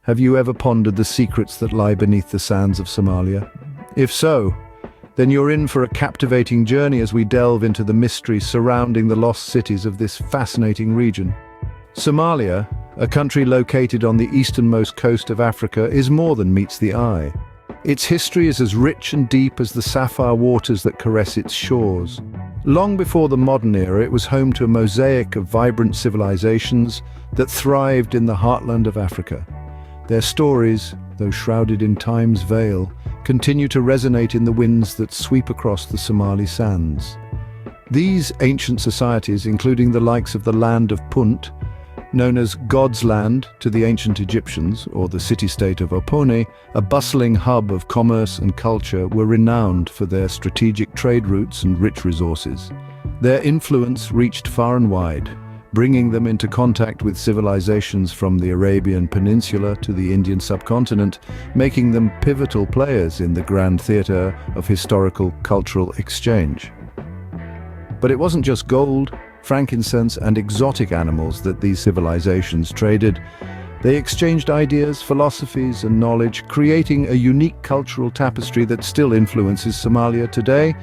Have you ever pondered the secrets that lie beneath the sands of Somalia? If so, then you're in for a captivating journey as we delve into the mystery surrounding the lost cities of this fascinating region. Somalia, a country located on the easternmost coast of Africa, is more than meets the eye. Its history is as rich and deep as the sapphire waters that caress its shores. Long before the modern era, it was home to a mosaic of vibrant civilizations that thrived in the heartland of Africa. Their stories, though shrouded in time's veil, continue to resonate in the winds that sweep across the Somali sands. These ancient societies, including the likes of the land of Punt, known as God's Land to the ancient Egyptians, or the city-state of Opone, a bustling hub of commerce and culture, were renowned for their strategic trade routes and rich resources. Their influence reached far and wide, bringing them into contact with civilizations from the Arabian Peninsula to the Indian subcontinent, making them pivotal players in the grand theater of historical cultural exchange. But it wasn't just gold, frankincense, and exotic animals that these civilizations traded. They exchanged ideas, philosophies, and knowledge, creating a unique cultural tapestry that still influences Somalia today.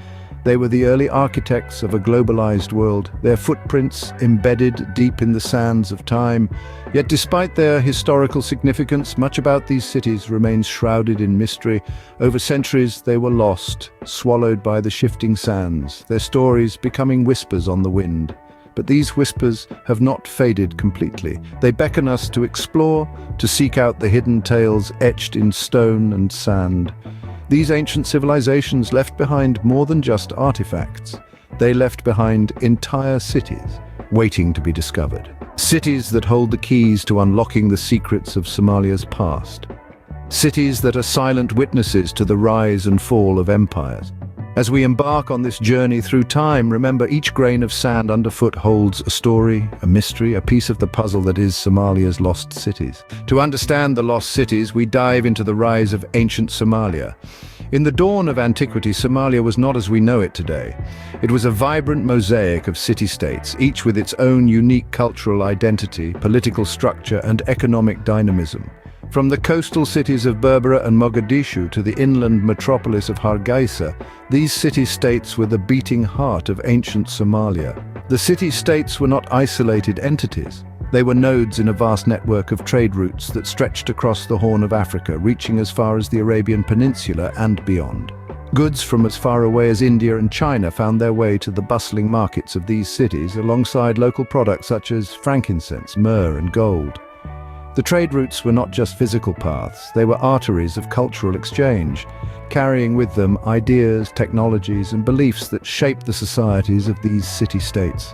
They were the early architects of a globalized world, their footprints embedded deep in the sands of time. Yet despite their historical significance, much about these cities remains shrouded in mystery. Over centuries, they were lost, swallowed by the shifting sands, their stories becoming whispers on the wind. But these whispers have not faded completely. They beckon us to explore, to seek out the hidden tales etched in stone and sand. These ancient civilizations left behind more than just artifacts. They left behind entire cities, waiting to be discovered. Cities that hold the keys to unlocking the secrets of Somalia's past. Cities that are silent witnesses to the rise and fall of empires. As we embark on this journey through time, remember each grain of sand underfoot holds a story, a mystery, a piece of the puzzle that is Somalia's lost cities. To understand the lost cities, we dive into the rise of ancient Somalia. In the dawn of antiquity, Somalia was not as we know it today. It was a vibrant mosaic of city-states, each with its own unique cultural identity, political structure, and economic dynamism. From the coastal cities of Berbera and Mogadishu to the inland metropolis of Hargeisa, these city-states were the beating heart of ancient Somalia. The city-states were not isolated entities. They were nodes in a vast network of trade routes that stretched across the Horn of Africa, reaching as far as the Arabian Peninsula and beyond. Goods from as far away as India and China found their way to the bustling markets of these cities, alongside local products such as frankincense, myrrh, and gold. The trade routes were not just physical paths, they were arteries of cultural exchange, carrying with them ideas, technologies, and beliefs that shaped the societies of these city-states.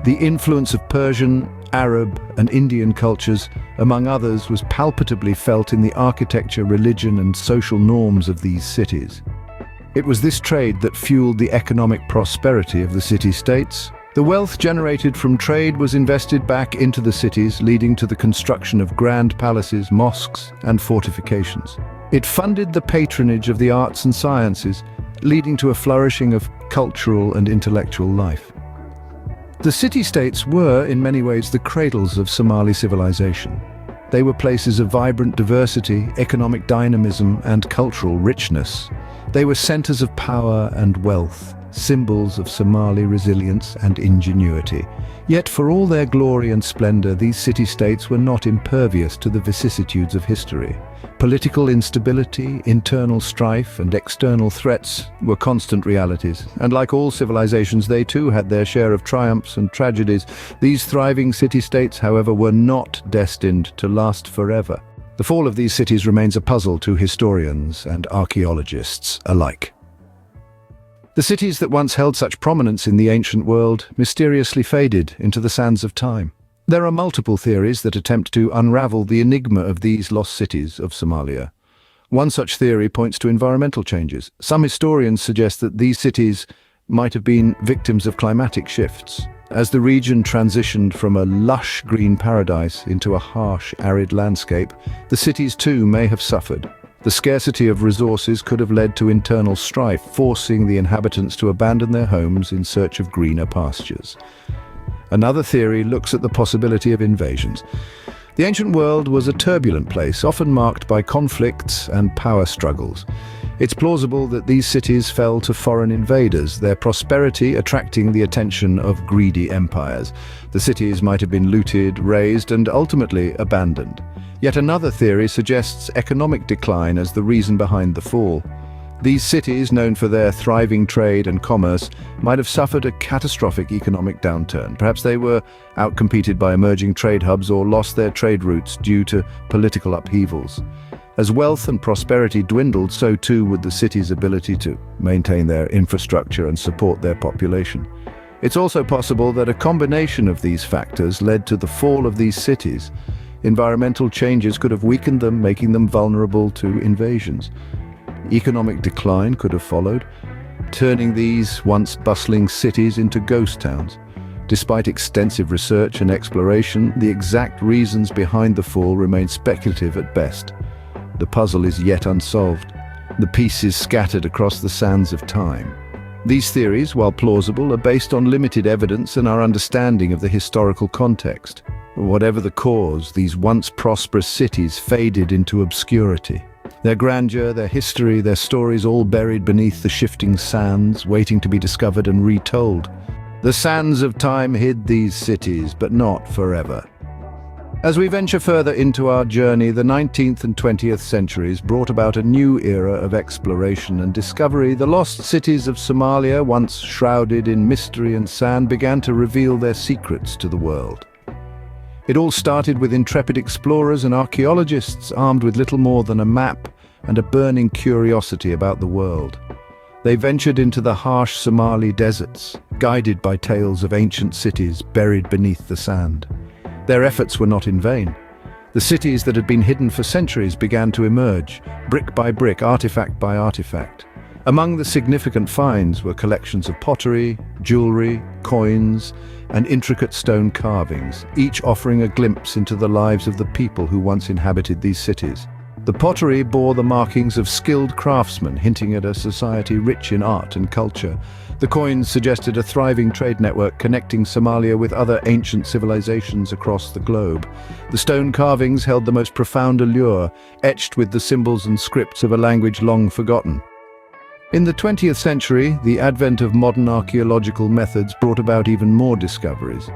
The influence of Persian, Arab, and Indian cultures, among others, was palpably felt in the architecture, religion, and social norms of these cities. It was this trade that fueled the economic prosperity of the city-states. The wealth generated from trade was invested back into the cities, leading to the construction of grand palaces, mosques, and fortifications. It funded the patronage of the arts and sciences, leading to a flourishing of cultural and intellectual life. The city-states were, in many ways, the cradles of Somali civilization. They were places of vibrant diversity, economic dynamism, and cultural richness. They were centers of power and wealth, symbols of Somali resilience and ingenuity. Yet for all their glory and splendor, these city-states were not impervious to the vicissitudes of history. Political instability, internal strife, and external threats were constant realities, and like all civilizations, they too had their share of triumphs and tragedies. These thriving city-states, however, were not destined to last forever. The fall of these cities remains a puzzle to historians and archaeologists alike. The cities that once held such prominence in the ancient world mysteriously faded into the sands of time. There are multiple theories that attempt to unravel the enigma of these lost cities of Somalia. One such theory points to environmental changes. Some historians suggest that these cities might have been victims of climatic shifts. As the region transitioned from a lush green paradise into a harsh, arid landscape, the cities too may have suffered. The scarcity of resources could have led to internal strife, forcing the inhabitants to abandon their homes in search of greener pastures. Another theory looks at the possibility of invasions. The ancient world was a turbulent place, often marked by conflicts and power struggles. It's plausible that these cities fell to foreign invaders, their prosperity attracting the attention of greedy empires. The cities might have been looted, razed, and ultimately abandoned. Yet another theory suggests economic decline as the reason behind the fall. These cities, known for their thriving trade and commerce, might have suffered a catastrophic economic downturn. Perhaps they were outcompeted by emerging trade hubs or lost their trade routes due to political upheavals. As wealth and prosperity dwindled, so too would the city's ability to maintain their infrastructure and support their population. It's also possible that a combination of these factors led to the fall of these cities. Environmental changes could have weakened them, making them vulnerable to invasions. Economic decline could have followed, turning these once bustling cities into ghost towns. Despite extensive research and exploration, the exact reasons behind the fall remain speculative at best. The puzzle is yet unsolved, the pieces scattered across the sands of time. These theories, while plausible, are based on limited evidence and our understanding of the historical context. Whatever the cause, these once prosperous cities faded into obscurity. Their grandeur, their history, their stories all buried beneath the shifting sands, waiting to be discovered and retold. The sands of time hid these cities, but not forever. As we venture further into our journey, the 19th and 20th centuries brought about a new era of exploration and discovery. The lost cities of Somalia, once shrouded in mystery and sand, began to reveal their secrets to the world. It all started with intrepid explorers and archaeologists armed with little more than a map and a burning curiosity about the world. They ventured into the harsh Somali deserts, guided by tales of ancient cities buried beneath the sand. Their efforts were not in vain. The cities that had been hidden for centuries began to emerge, brick by brick, artifact by artifact. Among the significant finds were collections of pottery, jewelry, coins, and intricate stone carvings, each offering a glimpse into the lives of the people who once inhabited these cities. The pottery bore the markings of skilled craftsmen, hinting at a society rich in art and culture. The coins suggested a thriving trade network connecting Somalia with other ancient civilizations across the globe. The stone carvings held the most profound allure, etched with the symbols and scripts of a language long forgotten. In the 20th century, the advent of modern archaeological methods brought about even more discoveries.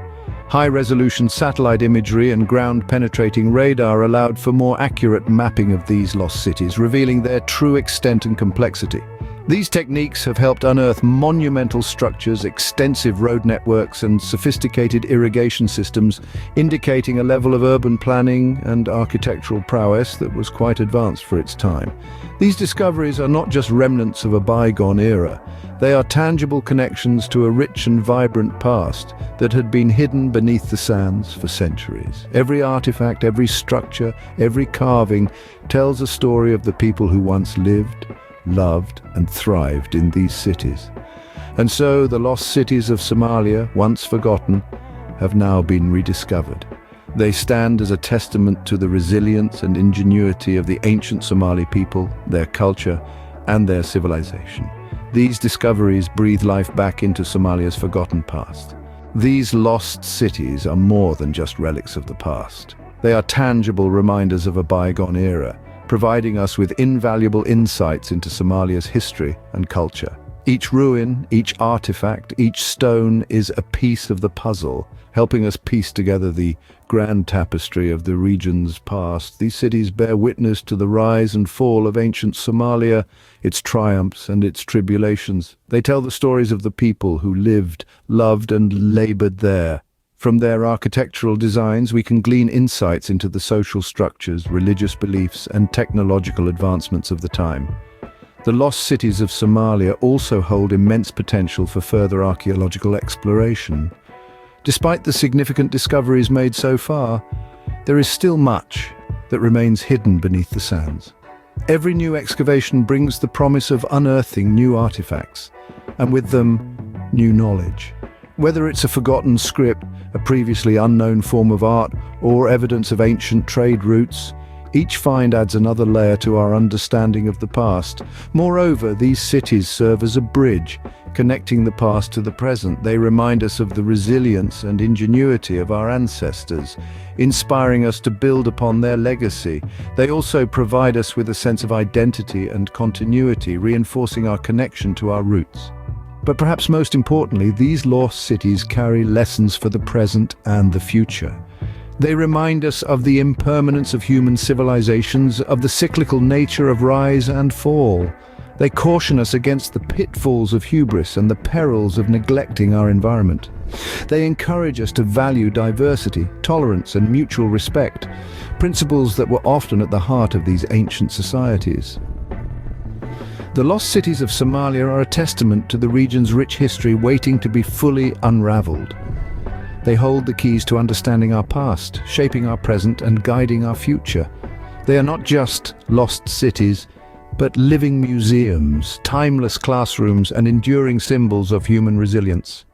High-resolution satellite imagery and ground-penetrating radar allowed for more accurate mapping of these lost cities, revealing their true extent and complexity. These techniques have helped unearth monumental structures, extensive road networks, and sophisticated irrigation systems, indicating a level of urban planning and architectural prowess that was quite advanced for its time. These discoveries are not just remnants of a bygone era. They are tangible connections to a rich and vibrant past that had been hidden beneath the sands for centuries. Every artifact, every structure, every carving tells a story of the people who once lived, loved, and thrived in these cities. And so the lost cities of Somalia, once forgotten, have now been rediscovered. They stand as a testament to the resilience and ingenuity of the ancient Somali people, their culture, and their civilization. These discoveries breathe life back into Somalia's forgotten past. These lost cities are more than just relics of the past. They are tangible reminders of a bygone era, providing us with invaluable insights into Somalia's history and culture. Each ruin, each artifact, each stone is a piece of the puzzle, helping us piece together the grand tapestry of the region's past. These cities bear witness to the rise and fall of ancient Somalia, its triumphs and its tribulations. They tell the stories of the people who lived, loved, and labored there. From their architectural designs, we can glean insights into the social structures, religious beliefs, and technological advancements of the time. The lost cities of Somalia also hold immense potential for further archaeological exploration. Despite the significant discoveries made so far, there is still much that remains hidden beneath the sands. Every new excavation brings the promise of unearthing new artifacts, and with them, new knowledge. Whether it's a forgotten script, a previously unknown form of art, or evidence of ancient trade routes, each find adds another layer to our understanding of the past. Moreover, these cities serve as a bridge, Connecting the past to the present, they remind us of the resilience and ingenuity of our ancestors, inspiring us to build upon their legacy. They also provide us with a sense of identity and continuity, reinforcing our connection to our roots. But perhaps most importantly, these lost cities carry lessons for the present and the future. They remind us of the impermanence of human civilizations, of the cyclical nature of rise and fall. They caution us against the pitfalls of hubris and the perils of neglecting our environment. They encourage us to value diversity, tolerance, and mutual respect, principles that were often at the heart of these ancient societies. The lost cities of Somalia are a testament to the region's rich history waiting to be fully unraveled. They hold the keys to understanding our past, shaping our present, and guiding our future. They are not just lost cities, but living museums, timeless classrooms, and enduring symbols of human resilience.